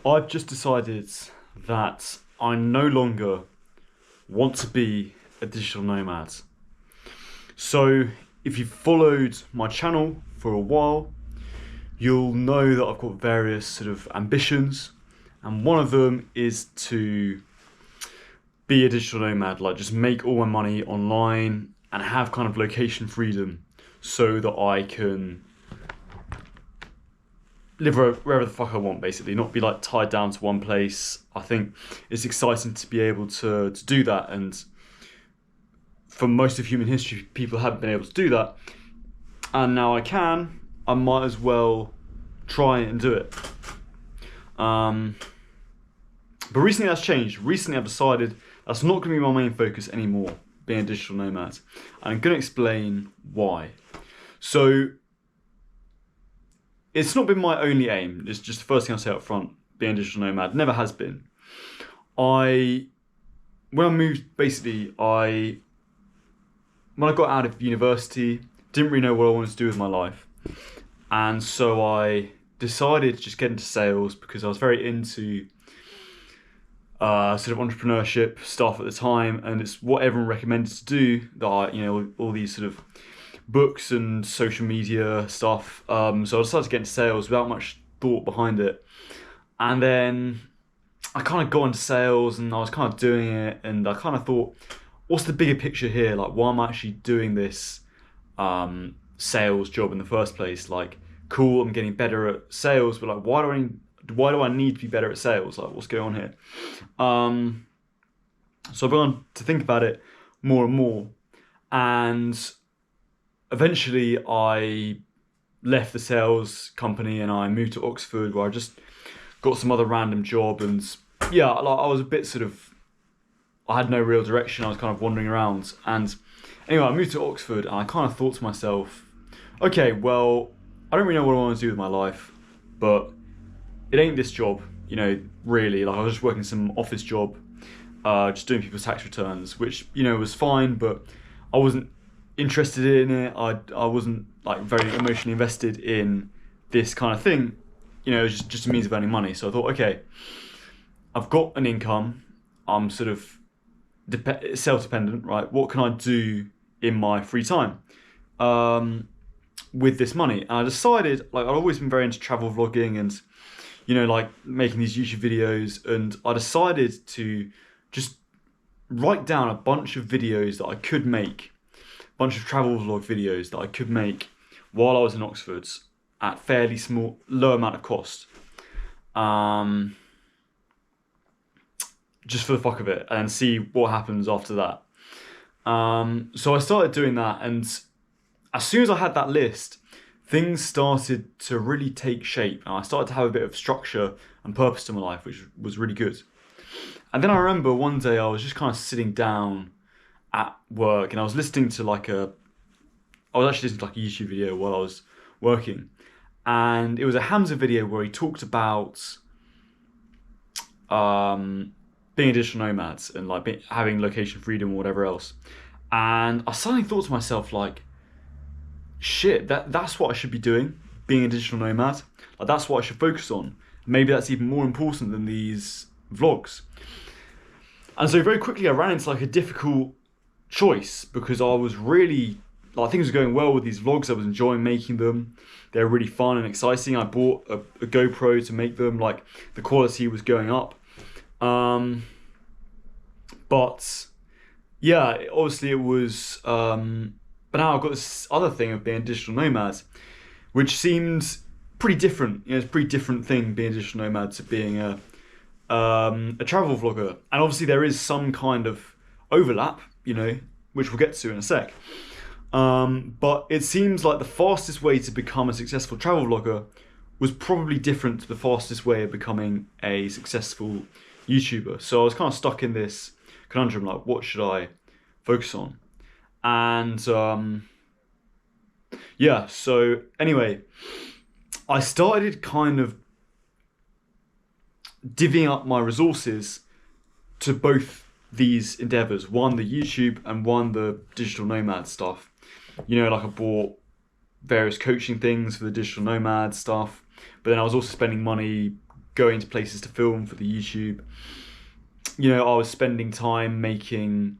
I've just decided that I no longer want to be a digital nomad. So, if you've followed my channel for a while, you'll know that I've got various sort of ambitions, and one of them is to be a digital nomad, like just make all my money online and have kind of location freedom so that I can live wherever the fuck I want, basically, not be like tied down to one place. I think it's exciting to be able to do that, and for most of human history, people haven't been able to do that, and now I can. I might as well try and do it. But recently that's changed. Recently I've decided that's not going to be my main focus anymore, being a digital nomad. And I'm going to explain why. So, it's not been my only aim. It's just the first thing I'll say up front, being a digital nomad. Never has been. When I moved, basically, when I got out of university, didn't really know what I wanted to do with my life. And so I decided to just get into sales because I was very into sort of entrepreneurship stuff at the time, and it's what everyone recommended to do. That all these sort of books and social media stuff. So I decided to get into sales without much thought behind it, and then I kind of got into sales and I was kind of doing it, and I kind of thought, what's the bigger picture here? Like, why am I actually doing this sales job in the first place? Like, cool, I'm getting better at sales, but like, why do I need to be better at sales? Like, what's going on here? So I've gone to think about it more and more, and eventually I left the sales company and I moved to Oxford, where I just got some other random job, and yeah, like, I was a bit sort of, I had no real direction. I was kind of wandering around, and anyway, I moved to Oxford, and I kind of thought to myself, okay, well, I don't really know what I want to do with my life, but it ain't this job, really. Like, I was just working some office job, just doing people's tax returns, which, was fine, but I wasn't interested in it. I wasn't like very emotionally invested in this kind of thing. It was just a means of earning money. So I thought, okay, I've got an income. I'm sort of self-dependent, right? What can I do in my free time with this money? And I decided, like, I've always been very into travel vlogging and, like making these YouTube videos. And I decided to just write down a bunch of videos that I could make, a bunch of travel vlog videos that I could make while I was in Oxford at fairly low amount of cost. Just for the fuck of it, and see what happens after that. So I started doing that, and as soon as I had that list, things started to really take shape, and I started to have a bit of structure and purpose to my life, which was really good. And then I remember one day I was just kind of sitting down at work, and I was listening to I was actually listening to like a YouTube video while I was working, and it was a Hamza video where he talked about being a digital nomads and like having location freedom or whatever else. And I suddenly thought to myself, like, shit, that's what I should be doing, being a digital nomad. Like, that's what I should focus on. Maybe that's even more important than these vlogs. And so very quickly I ran into like a difficult choice, because I was really, like, things were going well with these vlogs. I was enjoying making them. They were really fun and exciting. I bought a GoPro to make them. Like, the quality was going up. But yeah, obviously it was, but now I've got this other thing of being a digital nomad, which seems pretty different. It's a pretty different thing, being a digital nomad, to being a travel vlogger. And obviously there is some kind of overlap, which we'll get to in a sec. But it seems like the fastest way to become a successful travel vlogger was probably different to the fastest way of becoming a successful YouTuber. So I was kind of stuck in this conundrum, like, what should I focus on? And yeah, so anyway, I started kind of divvying up my resources to both these endeavors, one the YouTube and one the digital nomad stuff. Like, I bought various coaching things for the digital nomad stuff, but then I was also spending money going to places to film for the YouTube. You know, I was spending time making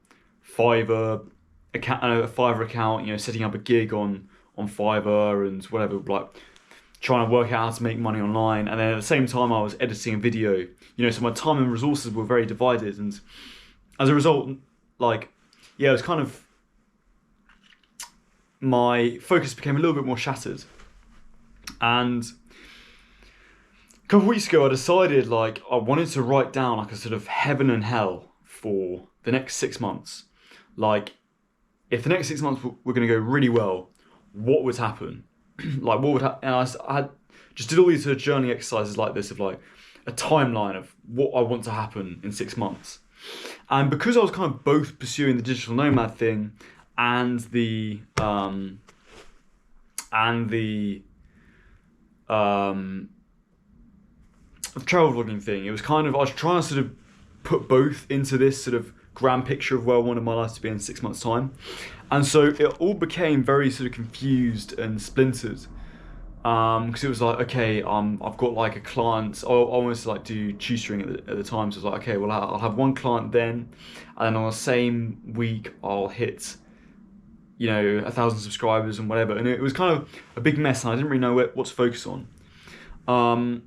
Fiverr account, you know, setting up a gig on Fiverr and whatever, like trying to work out how to make money online. And then at the same time, I was editing a video, you know, so my time and resources were very divided. And as a result, like, yeah, it was kind of, my focus became a little bit more shattered. And a couple of weeks ago, I decided, like, I wanted to write down like a sort of heaven and hell for the next 6 months. Like, if the next 6 months were going to go really well, what would happen? Like, what would happen? And I just did all these sort of journaling exercises like this, of like a timeline of what I want to happen in 6 months. And because I was kind of both pursuing the digital nomad thing and the travel vlogging thing, it was kind of, I was trying to sort of put both into this sort of grand picture of where I wanted my life to be in 6 months' time. And so it all became very sort of confused and splintered. Because it was like, okay, I've got like a client. I wanted to like do tutoring at the time, so I was like, okay, well, I'll have one client then, and then on the same week I'll hit, you know, 1,000 subscribers and whatever. And it was kind of a big mess, and I didn't really know what to focus on. And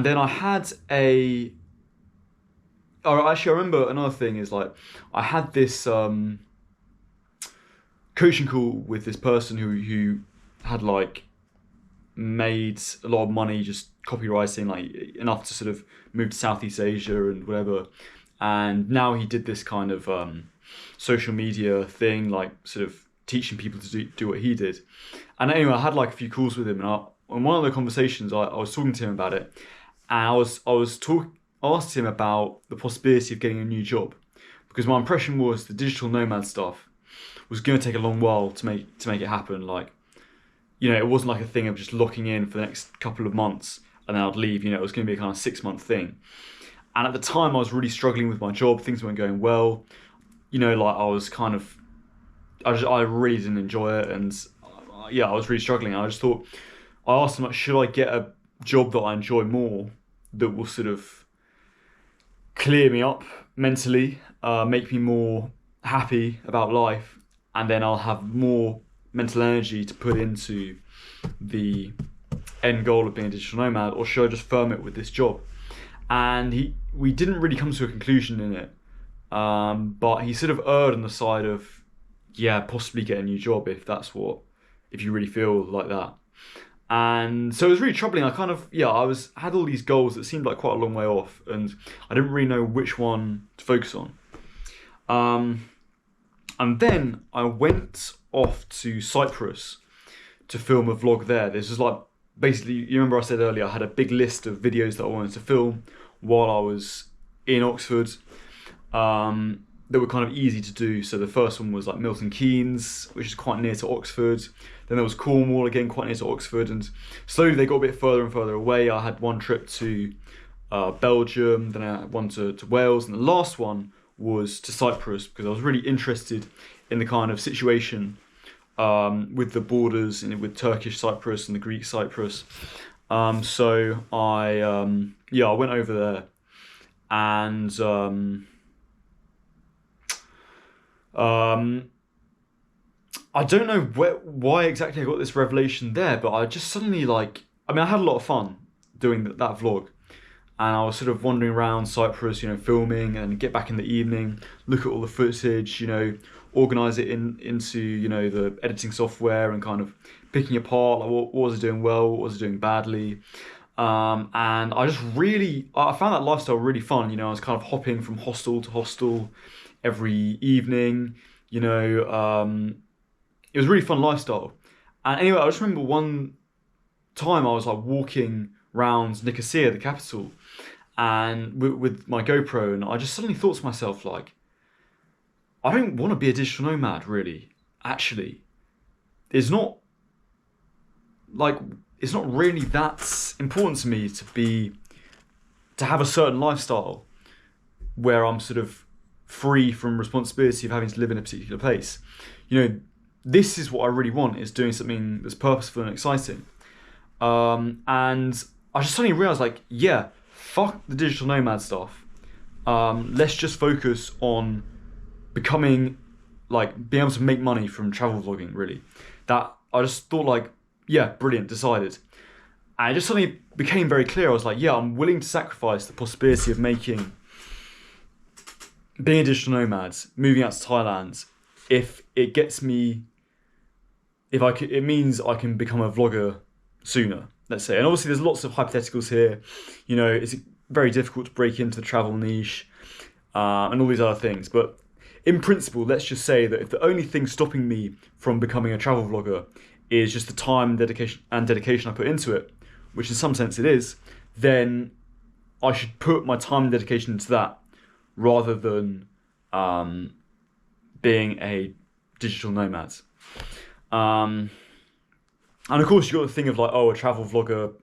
then I had actually, I remember another thing is, like, I had this coaching call with this person who had like made a lot of money just copywriting, like enough to sort of move to Southeast Asia and whatever. And now he did this kind of social media thing, like sort of teaching people to do what he did. And anyway, I had like a few calls with him, and in one of the conversations, I was talking to him about it, and I asked him about the possibility of getting a new job, because my impression was the digital nomad stuff was going to take a long while to make it happen. Like, you know, it wasn't like a thing of just locking in for the next couple of months and then I'd leave. You know, it was going to be a kind of 6 month thing. And at the time, I was really struggling with my job. Things weren't going well. You know, like I really didn't enjoy it, and yeah, I was really struggling. I just thought, I asked him, like, should I get a job that I enjoy more, that will sort of clear me up mentally, make me more happy about life, and then I'll have more mental energy to put into the end goal of being a digital nomad, or should I just firm it with this job? And we didn't really come to a conclusion in it, but he sort of erred on the side of, yeah, possibly get a new job if you really feel like that. And so it was really troubling. I kind of, had all these goals that seemed like quite a long way off, and I didn't really know which one to focus on. And then I went off to Cyprus to film a vlog there. This was like, basically, you remember I said earlier, I had a big list of videos that I wanted to film while I was in Oxford, that were kind of easy to do. So the first one was like Milton Keynes, which is quite near to Oxford. Then there was Cornwall, again quite near to Oxford, and slowly they got a bit further and further away. I had one trip to Belgium, then I had one to Wales, and the last one was to Cyprus, because I was really interested in the kind of situation with the borders, with Turkish Cyprus and the Greek Cyprus. So I went over there, and I don't know why exactly I got this revelation there, but I just suddenly, I had a lot of fun doing that vlog, and I was sort of wandering around Cyprus, filming, and get back in the evening, look at all the footage, organize it into the editing software, and kind of picking apart like what was I doing well, what was I doing badly. And I found that lifestyle really fun. I was kind of hopping from hostel to hostel every evening. It was a really fun lifestyle. And anyway, I just remember one time I was like walking around Nicosia, the capital, and with my GoPro, and I just suddenly thought to myself, like, I don't want to be a digital nomad, really. Actually, it's not really that important to me to have a certain lifestyle where I'm sort of free from responsibility of having to live in a particular place. This is what I really want, is doing something that's purposeful and exciting. And I just suddenly realized, like, yeah, fuck the digital nomad stuff. Let's just focus on becoming, like, being able to make money from travel vlogging, really. That, I just thought, like, yeah, brilliant, decided. And it just suddenly became very clear. I was like, yeah, I'm willing to sacrifice the possibility of being a digital nomad, moving out to Thailand, if it gets me, it means I can become a vlogger sooner, let's say. And obviously there's lots of hypotheticals here. You know, it's very difficult to break into the travel niche, and all these other things. But in principle, let's just say that if the only thing stopping me from becoming a travel vlogger is just the time, dedication I put into it, which in some sense it is, then I should put my time and dedication into that rather than being a digital nomad. And of course, you've got the thing of like, oh, a travel vlogger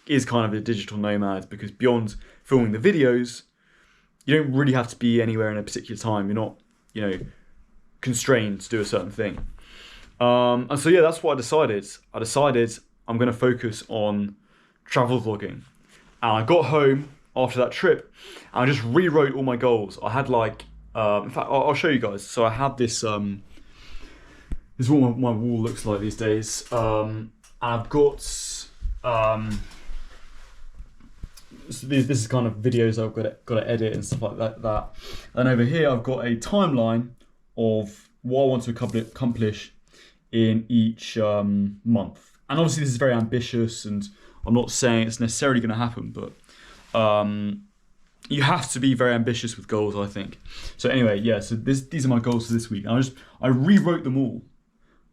is kind of a digital nomad, because beyond filming the videos, you don't really have to be anywhere in a particular time. You're not, you know, constrained to do a certain thing. And so, yeah, that's what I decided. I decided I'm going to focus on travel vlogging. And I got home after that trip and I just rewrote all my goals. I had like, in fact, I'll show you guys. So I had this, this is what my wall looks like these days. I've got, so this is kind of videos I've got to edit and stuff like that. And over here, I've got a timeline of what I want to accomplish in each month. And obviously this is very ambitious, and I'm not saying it's necessarily going to happen, but you have to be very ambitious with goals, I think. So anyway, yeah, so these are my goals for this week. And I rewrote them all.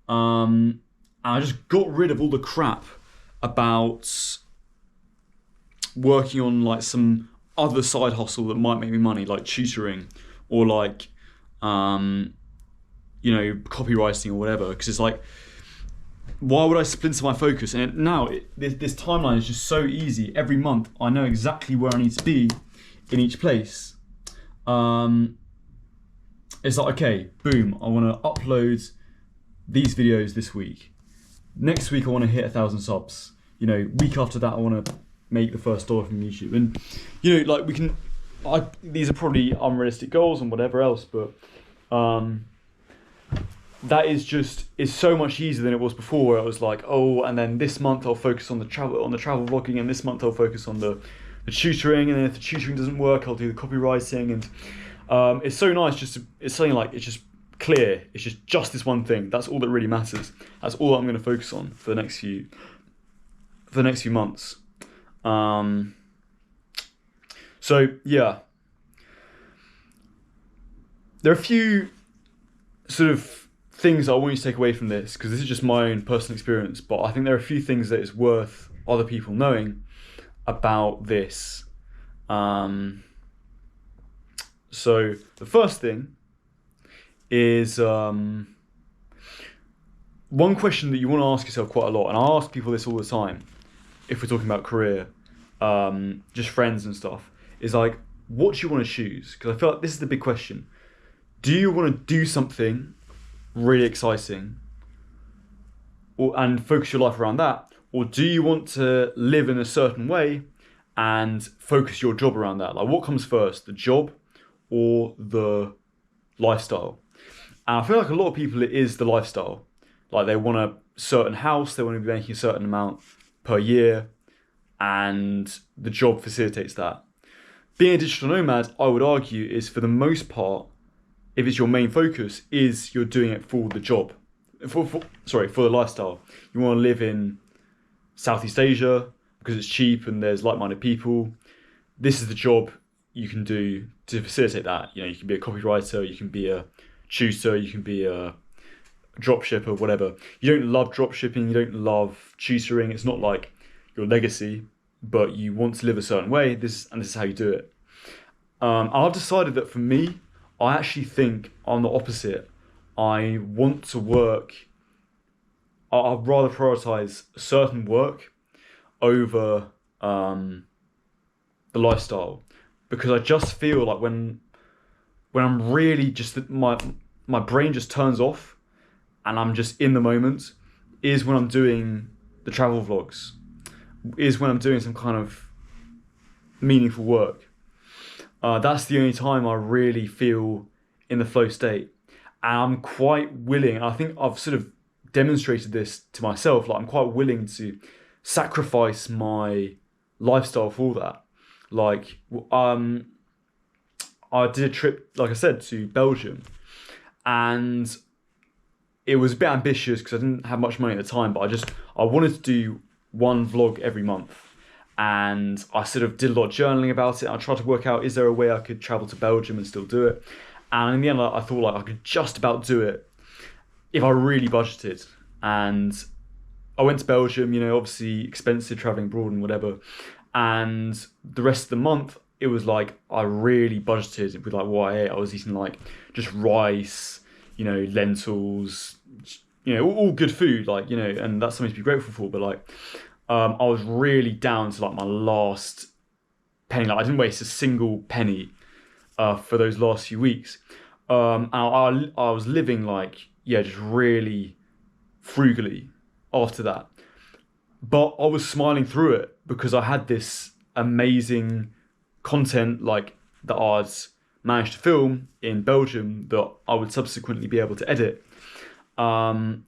And I just got rid of all the crap about working on like some other side hustle that might make me money, like tutoring or like, you know, copywriting or whatever. Because it's like, why would I splinter my focus? And now this timeline is just so easy. Every month I know exactly where I need to be in each place. It's like, okay, boom, I want to upload these videos this week. Next week I want to hit 1,000 subs. You know, week after that I want to make the first $1 from YouTube. And you know, like these are probably unrealistic goals and whatever else, but that is so much easier than it was before, where I was like, oh, and then this month I'll focus on the travel vlogging, and this month I'll focus on the tutoring, and then if the tutoring doesn't work, I'll do the copywriting. And it's so nice it's something like, it's just clear. It's just this one thing. That's all that really matters. That's all I'm going to focus on for the next few months. So yeah, there are a few sort of things I want you to take away from this, because this is just my own personal experience, but I think there are a few things that it's worth other people knowing about this. So the first thing is one question that you want to ask yourself quite a lot, and I ask people this all the time if we're talking about career, just friends and stuff, is like, what do you want to choose? Because I feel like this is the big question. Do you want to do something really exciting and focus your life around that, or do you want to live in a certain way and focus your job around that? Like, what comes first, the job or the lifestyle? And I feel like a lot of people, it is the lifestyle. Like, they want a certain house, they want to be making a certain amount per year, and the job facilitates that. Being a digital nomad, I would argue, is for the most part, if it's your main focus, is you're doing it for the job, for the lifestyle. You want to live in Southeast Asia because it's cheap and there's like-minded people. This is the job you can do to facilitate that. You know, you can be a copywriter, you can be a tutor, you can be a dropshipper, whatever. You don't love dropshipping, you don't love tutoring. It's not like your legacy, but you want to live a certain way. This is how you do it. I've decided that for me, I actually think I'm the opposite. I want to work. I'd rather prioritize certain work over the lifestyle, because I just feel like when I'm really just, my brain just turns off and I'm just in the moment, is when I'm doing the travel vlogs. is when I'm doing some kind of meaningful work. That's the only time I really feel in the flow state. And I'm quite willing, I think I've sort of demonstrated this to myself, like I'm quite willing to sacrifice my lifestyle for that. Like, I did a trip, like I said, to Belgium, and it was a bit ambitious because I didn't have much money at the time, but I wanted to do one vlog every month. And I sort of did a lot of journaling about it. I tried to work out, is there a way I could travel to Belgium and still do it? And in the end, I thought like I could just about do it if I really budgeted. And I went to Belgium, obviously expensive traveling abroad and whatever. And the rest of the month, it was like I really budgeted with like what I ate. I was eating like just rice, lentils, all good food, like, and that's something to be grateful for. But like, I was really down to like my last penny. Like I didn't waste a single penny for those last few weeks. And I was living like, just really frugally after that. But I was smiling through it because I had this amazing content like that I'd managed to film in Belgium that I would subsequently be able to edit. And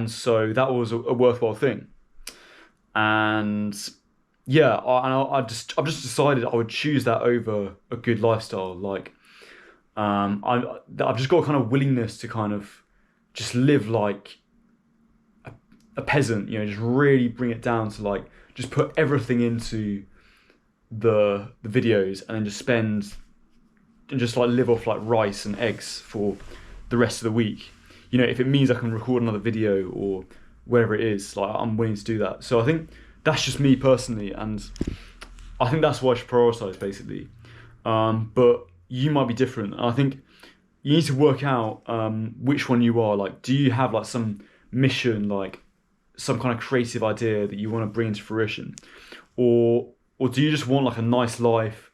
so that was a worthwhile thing. And yeah, I've just decided I would choose that over a good lifestyle. Like, I've just got a kind of willingness to kind of just live like a peasant, just really bring it down to like just put everything into the videos and then just spend and just like live off like rice and eggs for the rest of the week. If it means I can record another video or wherever it is, like I'm willing to do that. So I think that's just me personally, and I think that's what I should prioritize basically. But you might be different. And I think you need to work out which one you are. Like, do you have like some mission, like some kind of creative idea that you want to bring into fruition, or do you just want like a nice life?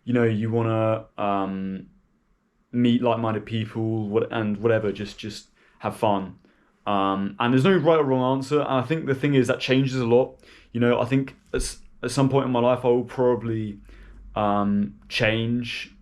You want to meet like-minded people, and whatever, just have fun. And there's no right or wrong answer. And I think the thing is that changes a lot. I think at some point in my life I will probably change,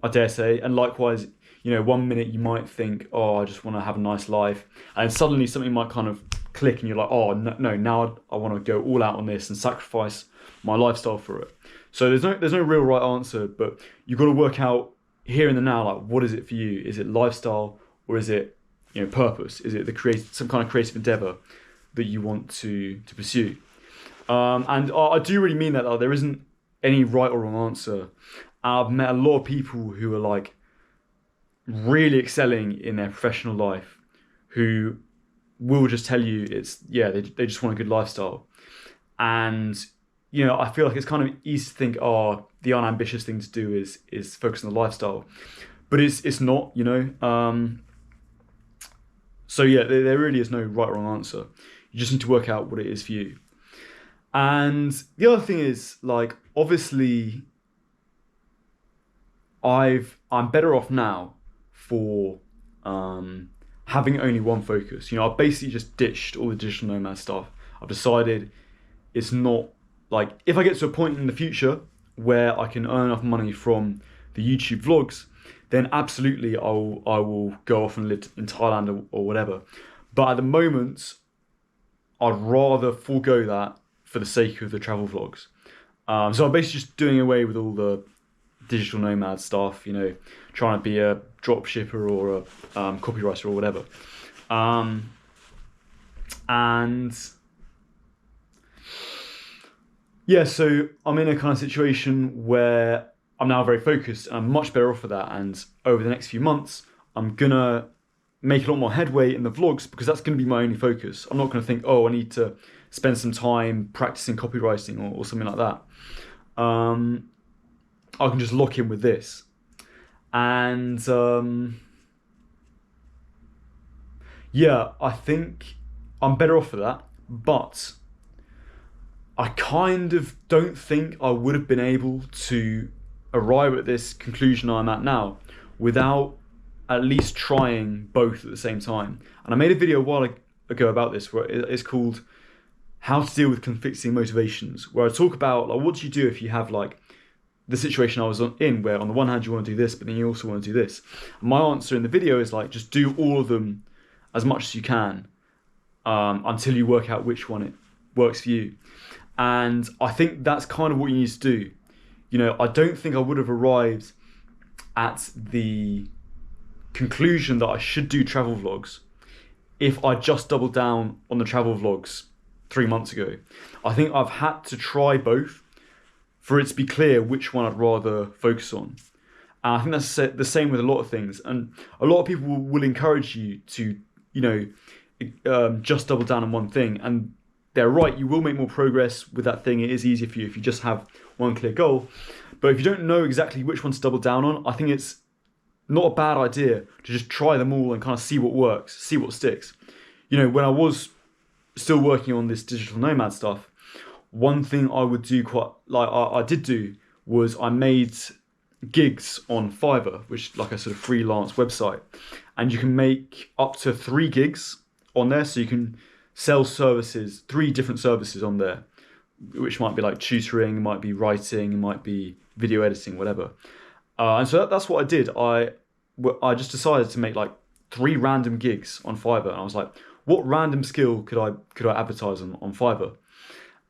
I dare say. And likewise, 1 minute you might think, oh, I just want to have a nice life. And suddenly something might kind of click and you're like, oh, no, now I want to go all out on this and sacrifice my lifestyle for it. So there's no real right answer, but you've got to work out here and the now, like, what is it for you? Is it lifestyle, or is it, purpose? Is it some kind of creative endeavor that you want to pursue? And I do really mean that. Like, there isn't any right or wrong answer. I've met a lot of people who are like really excelling in their professional life, who will just tell you they just want a good lifestyle. And I feel like it's kind of easy to think, oh, the unambitious thing to do is focus on the lifestyle, but it's not. So yeah, there really is no right or wrong answer. You just need to work out what it is for you. And the other thing is, like, obviously, I'm better off now for having only one focus. I've basically just ditched all the digital nomad stuff. I've decided it's not, like, if I get to a point in the future where I can earn enough money from the YouTube vlogs, then absolutely I will go off and live in Thailand or whatever. But at the moment, I'd rather forego that for the sake of the travel vlogs. So I'm basically just doing away with all the digital nomad stuff, trying to be a drop shipper or a copywriter or whatever. And yeah, so I'm in a kind of situation where I'm now very focused and I'm much better off for that. And over the next few months, I'm going to make a lot more headway in the vlogs because that's going to be my only focus. I'm not going to think, oh, I need to spend some time practicing copywriting or something like that. I can just lock in with this. And I think I'm better off for that. But I kind of don't think I would have been able to arrive at this conclusion I'm at now without at least trying both at the same time. And I made a video a while ago about this where it's called how to deal with conflicting motivations, where I talk about like what do you do if you have like the situation I was in, where on the one hand you want to do this, but then you also want to do this. And my answer in the video is like just do all of them as much as you can until you work out which one it works for you. And I think that's kind of what you need to do. You know, I don't think I would have arrived at the conclusion that I should do travel vlogs if I just doubled down on the travel vlogs 3 months ago. I think I've had to try both for it to be clear which one I'd rather focus on. And I think that's the same with a lot of things. And a lot of people will encourage you to, you know, just double down on one thing. And they're right, you will make more progress with that thing. It is easier for you if you just have one clear goal. But if you don't know exactly which one to double down on, I think it's not a bad idea to just try them all and kind of see what works, see what sticks. You know, when I was still working on this digital nomad stuff, one thing I would do I did do was I made gigs on Fiverr, which is like a sort of freelance website, and you can make up to 3 gigs on there. So you can sell services, 3 different services on there, which might be like tutoring, it might be writing, it might be video editing, whatever. And so that's what I did. I just decided to make like 3 random gigs on Fiverr, and I was like, what random skill could I advertise on Fiverr?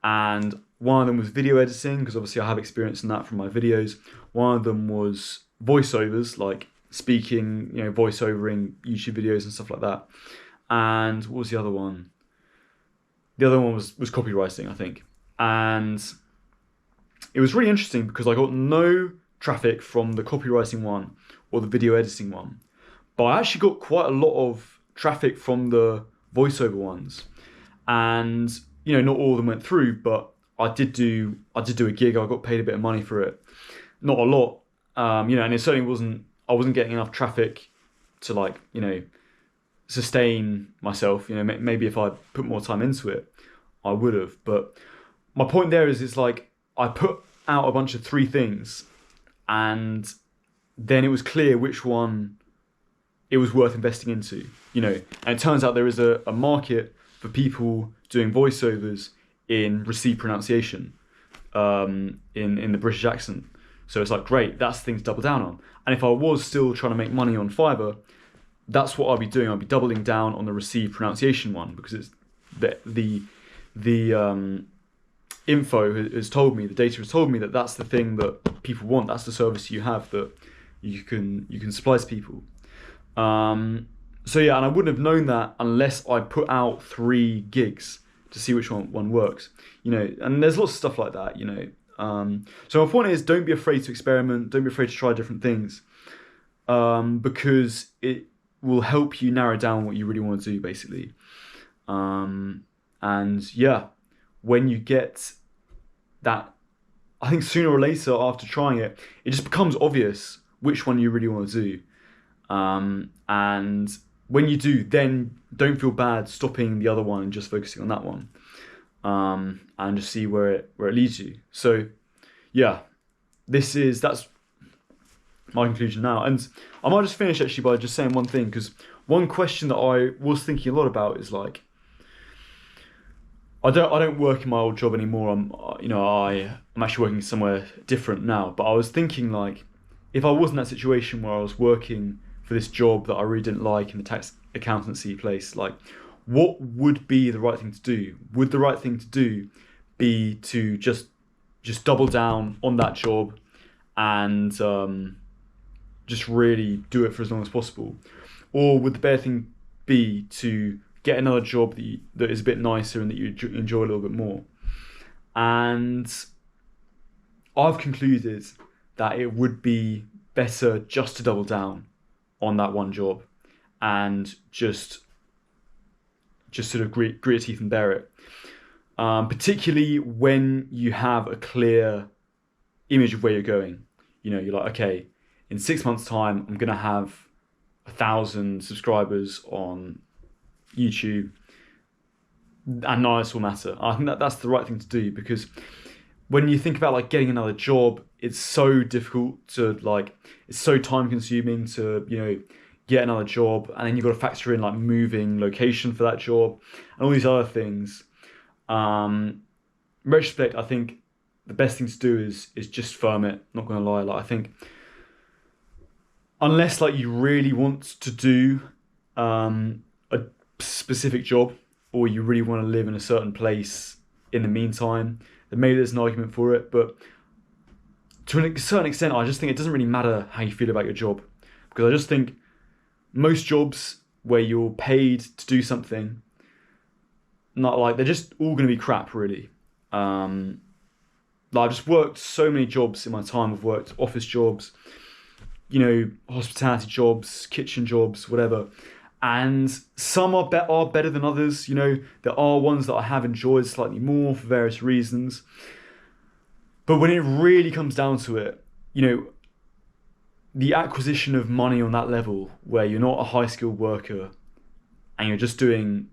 And one of them was video editing, because obviously I have experience in that from my videos. One of them was voiceovers, like speaking, you know, voiceovering YouTube videos and stuff like that. And what was the other one? The other one was copywriting, I think. And it was really interesting because I got no traffic from the copywriting one or the video editing one. But I actually got quite a lot of traffic from the voiceover ones. And you know, not all of them went through, but I did do a gig. I got paid a bit of money for it, not a lot, you know, and it certainly I wasn't getting enough traffic to like, you know, sustain myself. You know, maybe if I put more time into it, I would have. But my point there is, it's like I put out a bunch of 3 things, and then it was clear which one it was worth investing into. You know, and it turns out there is a market for people doing voiceovers in received pronunciation, in the British accent. So it's like, great, that's the thing to double down on. And if I was still trying to make money on Fiverr, that's what I'd be doing. I'd be doubling down on the received pronunciation one, because it's the info has told me, the data has told me that that's the thing that people want. That's the service you have that you can supply to people. So yeah, and I wouldn't have known that unless I put out 3 gigs to see which one works, you know, and there's lots of stuff like that, you know. So my point is, don't be afraid to experiment, don't be afraid to try different things, because it will help you narrow down what you really want to do, basically. And yeah, when you get that, I think sooner or later after trying it, it just becomes obvious which one you really want to do. And when you do, then don't feel bad stopping the other one and just focusing on that one, and just see where it leads you. So yeah, that's my conclusion now. And I might just finish actually by just saying one thing, because one question that I was thinking a lot about is like, I don't work in my old job anymore. I'm actually working somewhere different now. But I was thinking, like, if I was in that situation where I was working for this job that I really didn't like in the tax accountancy place, like, what would be the right thing to do? Would the right thing to do be to just double down on that job and just really do it for as long as possible? Or would the better thing be to get another job that is a bit nicer and that you enjoy a little bit more? And I've concluded that it would be better just to double down on that one job and just sort of grit your teeth and bear it. Particularly when you have a clear image of where you're going. You know, you're like, okay, in 6 months' time, I'm going to have 1,000 subscribers on YouTube, and none of this will matter. I think that's the right thing to do, because when you think about like getting another job, it's so difficult to it's so time consuming to, you know, get another job, and then you've got to factor in like moving location for that job and all these other things. Retrospect, I think the best thing to do is just firm it. Not gonna lie, like I think unless like you really want to do a specific job, or you really want to live in a certain place in the meantime, then maybe there's an argument for it. But to a certain extent, I just think it doesn't really matter how you feel about your job, because I just think most jobs where you're paid to do something, not like they're just all going to be crap, really. Like I've just worked so many jobs in my time. I've worked office jobs, hospitality jobs, kitchen jobs, whatever. And some are better than others. There are ones that I have enjoyed slightly more for various reasons. But when it really comes down to it, the acquisition of money on that level, where you're not a high-skilled worker and you're just doing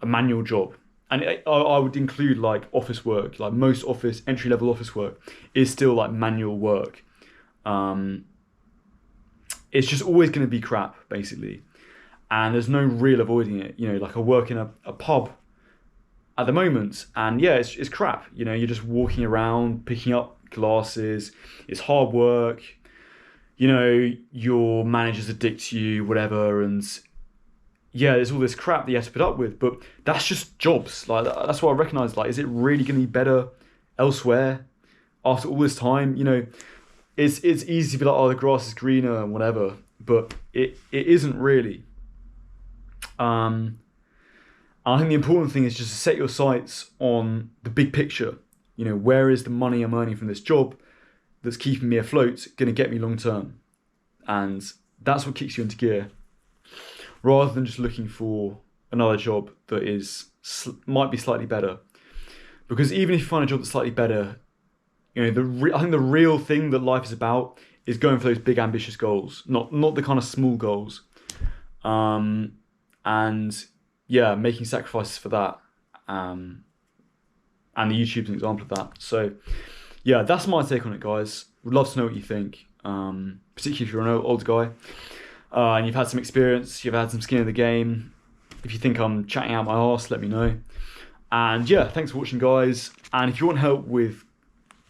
a manual job, and I would include like office work, like most entry-level office work is still like manual work. It's just always going to be crap, basically. And there's no real avoiding it. Like I work in a pub at the moment, and yeah, it's crap. You're just walking around, picking up glasses. It's hard work. Your managers are dick to you, whatever, and yeah, there's all this crap that you have to put up with. But that's just jobs. Like that's what I recognise. Like, is it really going to be better elsewhere after all this time? It's easy to be like, oh, the grass is greener and whatever, but it isn't really. I think the important thing is just to set your sights on the big picture. Where is the money I'm earning from this job that's keeping me afloat going to get me long term? And that's what kicks you into gear, rather than just looking for another job that might be slightly better. Because even if you find a job that's slightly better, I think the real thing that life is about is going for those big ambitious goals, not the kind of small goals. And yeah, making sacrifices for that. And the YouTube's an example of that. So yeah, that's my take on it, guys. Would love to know what you think, particularly if you're an old guy and you've had some experience, you've had some skin in the game. If you think I'm chatting out my arse, let me know. And yeah, thanks for watching, guys. And if you want help with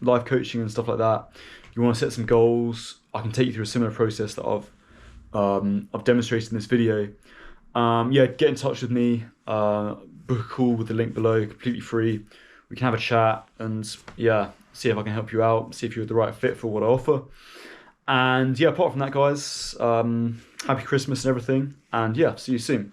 life coaching and stuff like that, you want to set some goals, I can take you through a similar process that I've demonstrated in this video. Yeah, get in touch with me, book a call with the link below, completely free. We can have a chat and yeah, see if I can help you out, see if you're the right fit for what I offer. And yeah, apart from that, guys, happy Christmas and everything. And yeah, see you soon.